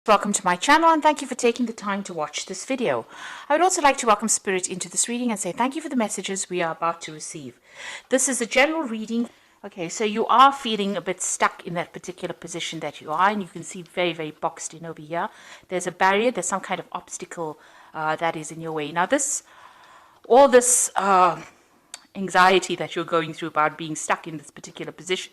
Welcome to my channel and thank you for taking the time to watch this video. I would also like to welcome Spirit into this reading and say thank you for the messages we are about to receive. This is a general reading. Okay, so you are feeling a bit stuck in that particular position that you are, and you can see very boxed in over here. There's a barrier, there's some kind of obstacle that is in your way. Now all this anxiety that you're going through about being stuck in this particular position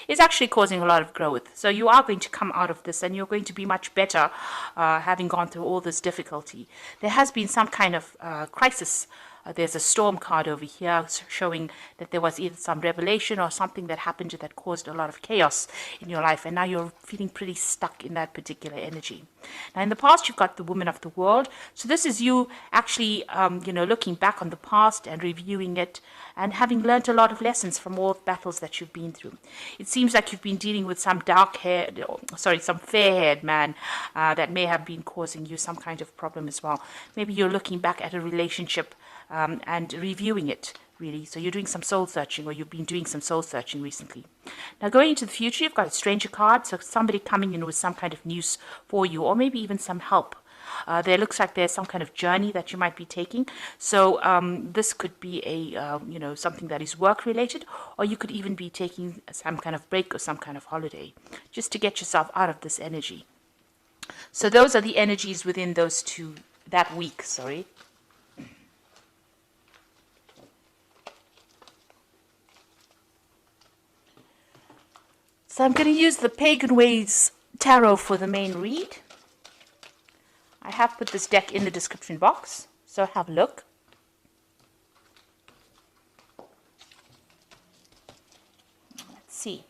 is actually causing a lot of growth. So you are going to come out of this and you're going to be much better having gone through all this difficulty. There has been some kind of crisis. There's a storm card over here showing that there was either some revelation or something that happened that caused a lot of chaos in your life, and now you're feeling pretty stuck in that particular energy. Now in the past you've got the Woman of the World, so this is you actually looking back on the past and reviewing it and having learned a lot of lessons from all the battles that you've been through. It seems like you've been dealing with some some fair-haired man that may have been causing you some kind of problem as well. Maybe you're looking back at a relationship and reviewing it, really. So you're doing some soul searching, or you've been doing some soul searching recently. Now going into the future, you've got a stranger card, so somebody coming in with some kind of news for you, or maybe even some help. There looks like there's some kind of journey that you might be taking. So this could be a something that is work related, or you could even be taking some kind of break or some kind of holiday just to get yourself out of this energy. So those are the energies within that week. So I'm going to use the Pagan Ways Tarot for the main read. I have put this deck in the description box, so have a look. Let's see.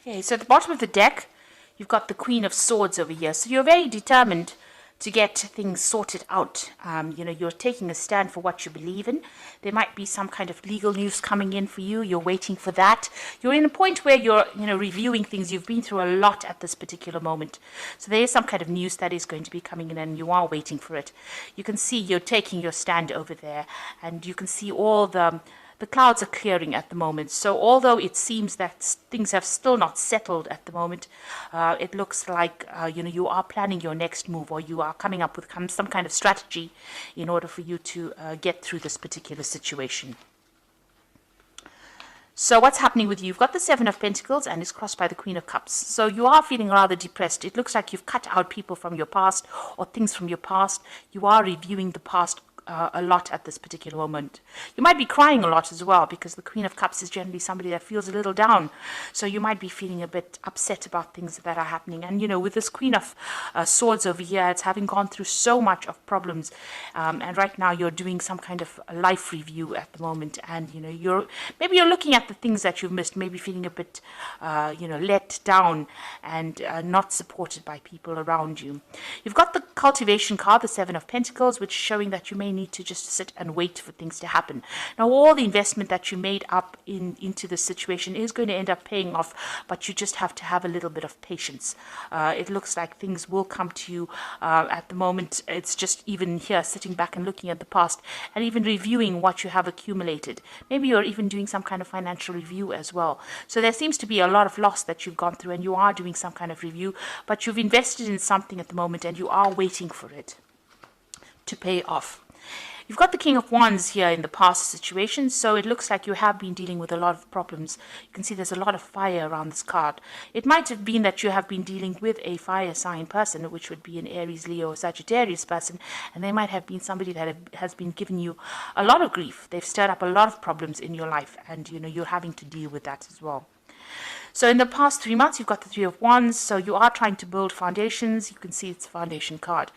Okay, so at the bottom of the deck, you've got the Queen of Swords over here. So you're very determined to get things sorted out. You're taking a stand for what you believe in. There might be some kind of legal news coming in for you. You're waiting for that. You're in a point where you're, reviewing things. You've been through a lot at this particular moment. So there is some kind of news that is going to be coming in, and you are waiting for it. You can see you're taking your stand over there, and you can see all the clouds are clearing at the moment. So although it seems that things have still not settled at the moment, it looks like you are planning your next move, or you are coming up with some kind of strategy in order for you to get through this particular situation. So what's happening with you? You've got the Seven of Pentacles and it's crossed by the Queen of Cups. So you are feeling rather depressed. It looks like you've cut out people from your past or things from your past. You are reviewing the past a lot at this particular moment. You might be crying a lot as well, because the Queen of Cups is generally somebody that feels a little down. So you might be feeling a bit upset about things that are happening. And with this Queen of Swords over here, it's having gone through so much of problems, and right now you're doing some kind of life review at the moment, and you're looking at the things that you've missed, maybe feeling a bit let down and not supported by people around you. You've got the Cultivation card, the Seven of Pentacles, which is showing that you may need to just sit and wait for things to happen. Now all the investment that you made up into this situation is going to end up paying off, but you just have to have a little bit of patience. It looks like things will come to you. At the moment it's just even here sitting back and looking at the past and even reviewing what you have accumulated. Maybe you're even doing some kind of financial review as well. So there seems to be a lot of loss that you've gone through, and you are doing some kind of review, but you've invested in something at the moment and you are waiting for it to pay off. You've got the King of Wands here in the past situation, so it looks like you have been dealing with a lot of problems. You can see there's a lot of fire around this card. It might have been that you have been dealing with a fire sign person, which would be an Aries, Leo, or Sagittarius person, and they might have been somebody that has been giving you a lot of grief. They've stirred up a lot of problems in your life, and you're having to deal with that as well. So in the past 3 months, you've got the Three of Wands. So you are trying to build foundations. You can see it's a foundation card.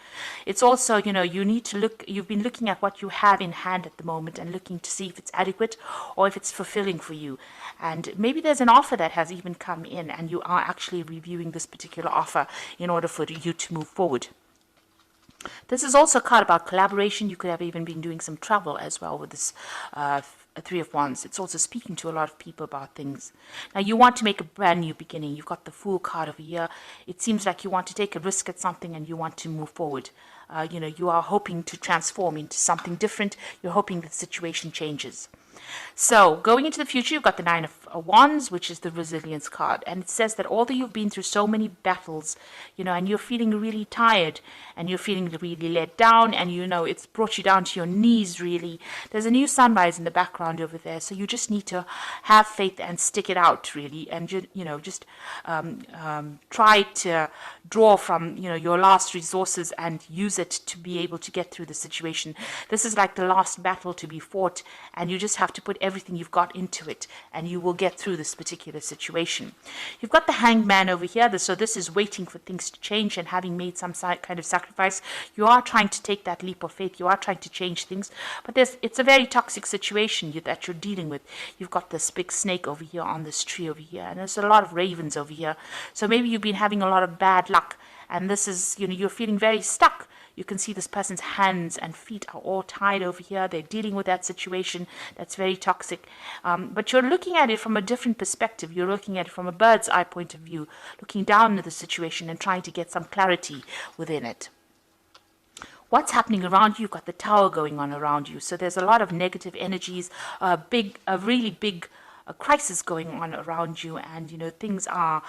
It's also, you need to look, you've been looking at what you have in hand at the moment and looking to see if it's adequate or if it's fulfilling for you. And maybe there's an offer that has even come in and you are actually reviewing this particular offer in order for you to move forward. This is also a card about collaboration. You could have even been doing some travel as well with this Three of Wands. It's also speaking to a lot of people about things. Now, you want to make a brand new beginning. You've got the Fool card over here. It seems like you want to take a risk at something and you want to move forward. You are hoping to transform into something different. You're hoping the situation changes. So going into the future, you've got the Nine of Wands, which is the resilience card. And it says that although you've been through so many battles, and you're feeling really tired and you're feeling really let down and, it's brought you down to your knees, really. There's a new sunrise in the background over there. So you just need to have faith and stick it out, really. And, just try to draw from, your last resources and use it to be able to get through the situation. This is like the last battle to be fought, and you just have to put everything you've got into it and you will get through this particular situation. You've got the Hanged Man over here, so this is waiting for things to change, and having made some kind of sacrifice, you are trying to take that leap of faith. You are trying to change things, but it's a very toxic situation that you're dealing with. You've got this big snake over here on this tree over here, and there's a lot of ravens over here. So maybe you've been having a lot of bad luck, and this is, you're feeling very stuck. You can see this person's hands and feet are all tied over here. They're dealing with that situation that's very toxic. But you're looking at it from a different perspective. You're looking at it from a bird's eye point of view, looking down at the situation and trying to get some clarity within it. What's happening around you? You've got the Tower going on around you. So there's a lot of negative energies, a really big a crisis going on around you, and things are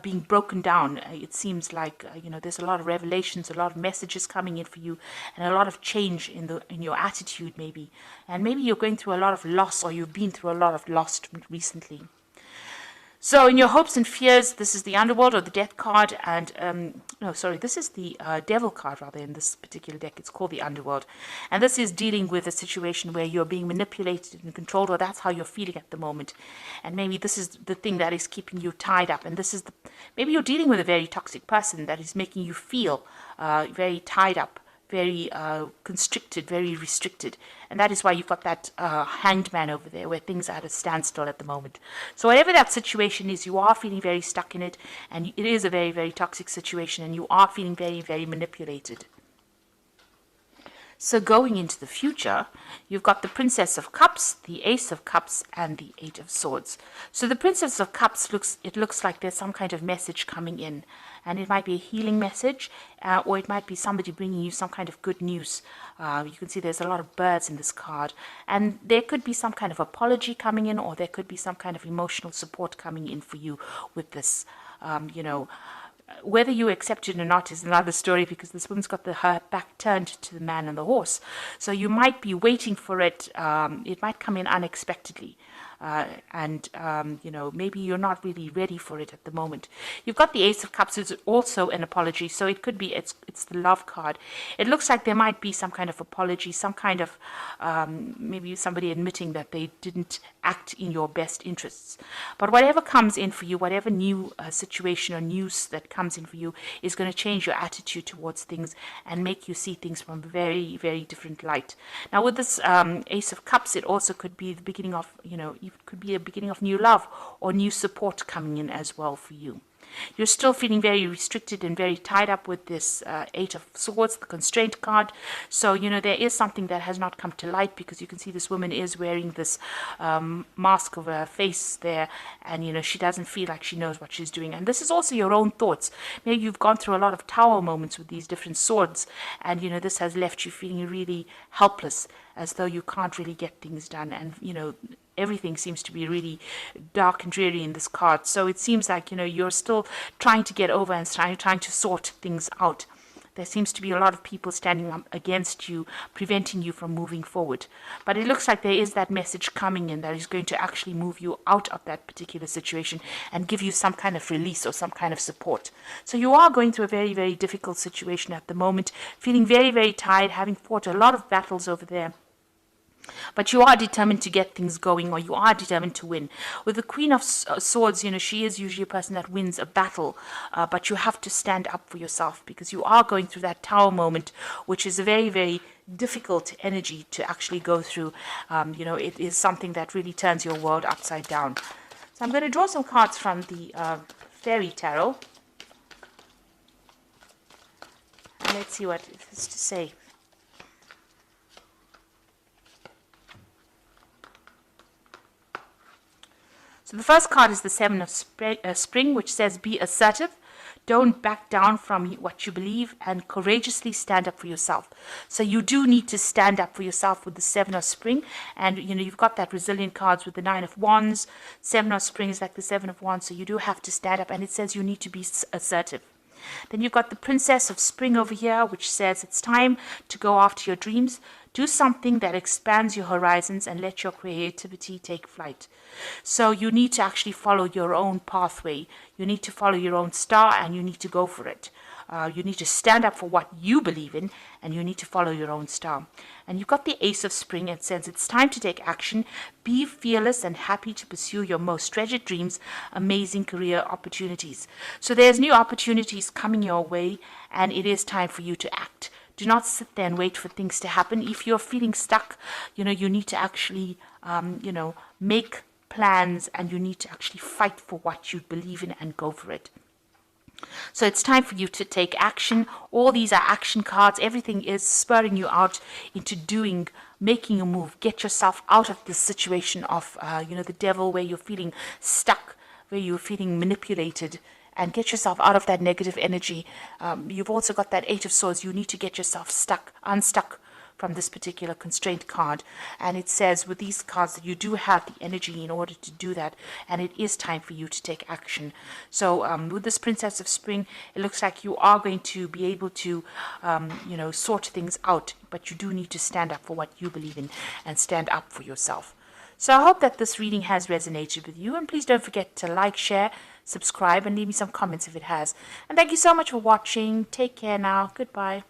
being broken down. It seems like there's a lot of revelations, a lot of messages coming in for you, and a lot of change in your attitude, maybe. And maybe you're going through a lot of loss, or you've been through a lot of loss recently. So in your hopes and fears, this is the Underworld or the Death card, and this is the Devil card rather in this particular deck. It's called the Underworld, and this is dealing with a situation where you're being manipulated and controlled, or that's how you're feeling at the moment. And maybe this is the thing that is keeping you tied up, and this is maybe you're dealing with a very toxic person that is making you feel very tied up, very constricted, very restricted. And that is why you've got that Hanged Man over there, where things are at a standstill at the moment. So whatever that situation is, you are feeling very stuck in it, and it is a very, very toxic situation, and you are feeling very, very manipulated. So going into the future, you've got the Princess of Cups, the Ace of Cups, and the Eight of Swords. So the Princess of Cups looks like there's some kind of message coming in, and it might be a healing message, or it might be somebody bringing you some kind of good news. You can see there's a lot of birds in this card, and there could be some kind of apology coming in, or there could be some kind of emotional support coming in for you with this, Whether you accept it or not is another story, because this woman's got her back turned to the man and the horse. So you might be waiting for it. It might come in unexpectedly. Maybe you're not really ready for it at the moment. You've got the Ace of Cups, is also an apology. So it could be it's the Love card. It looks like there might be some kind of apology, some kind of maybe somebody admitting that they didn't act in your best interests. But whatever comes in for you, whatever new situation or news that comes in for you, is going to change your attitude towards things and make you see things from a very, very different light. Now with this Ace of Cups, it also could be the beginning of, it could be a beginning of new love or new support coming in as well for you. You're still feeling very restricted and very tied up with this Eight of Swords, the constraint card. So, there is something that has not come to light, because you can see this woman is wearing this mask over her face there, and, she doesn't feel like she knows what she's doing. And this is also your own thoughts. Maybe you've gone through a lot of tower moments with these different swords, and, this has left you feeling really helpless, as though you can't really get things done. And, everything seems to be really dark and dreary in this card. So it seems like, you're still trying to get over and trying to sort things out. There seems to be a lot of people standing up against you, preventing you from moving forward. But it looks like there is that message coming in that is going to actually move you out of that particular situation and give you some kind of release or some kind of support. So you are going through a very, very difficult situation at the moment, feeling very, very tired, having fought a lot of battles over there. But you are determined to get things going, or you are determined to win. With the Queen of Swords, she is usually a person that wins a battle, but you have to stand up for yourself, because you are going through that tower moment, which is a very, very difficult energy to actually go through. It is something that really turns your world upside down. So I'm going to draw some cards from the Fairy Tarot. And let's see what it has to say. So the first card is the Seven of Spring, which says be assertive. Don't back down from what you believe, and courageously stand up for yourself. So you do need to stand up for yourself with the Seven of Spring. And, you've got that resilient cards with the Nine of Wands. Seven of Spring is like the Seven of Wands. So you do have to stand up, and it says you need to be assertive. Then you've got the Princess of Spring over here, which says it's time to go after your dreams. Do something that expands your horizons and let your creativity take flight. So you need to actually follow your own pathway. You need to follow your own star, and you need to go for it. You need to stand up for what you believe in, and you need to follow your own star. And you've got the Ace of Spring. It says it's time to take action. Be fearless and happy to pursue your most treasured dreams, amazing career opportunities. So there's new opportunities coming your way, and it is time for you to act. Do not sit there and wait for things to happen. If you're feeling stuck, you need to actually, make plans, and you need to actually fight for what you believe in and go for it. So it's time for you to take action. All these are action cards. Everything is spurring you out into making a move. Get yourself out of this situation of, the devil, where you're feeling stuck, where you're feeling manipulated, and get yourself out of that negative energy. You've also got that Eight of Swords. You need to get yourself unstuck from this particular constraint card. And it says with these cards that you do have the energy in order to do that, and it is time for you to take action. So with this Princess of Spring, it looks like you are going to be able to sort things out, but you do need to stand up for what you believe in and stand up for yourself. So I hope that this reading has resonated with you, and please don't forget to like, share, subscribe, and leave me some comments if it has. And thank you so much for watching. Take care now. Goodbye.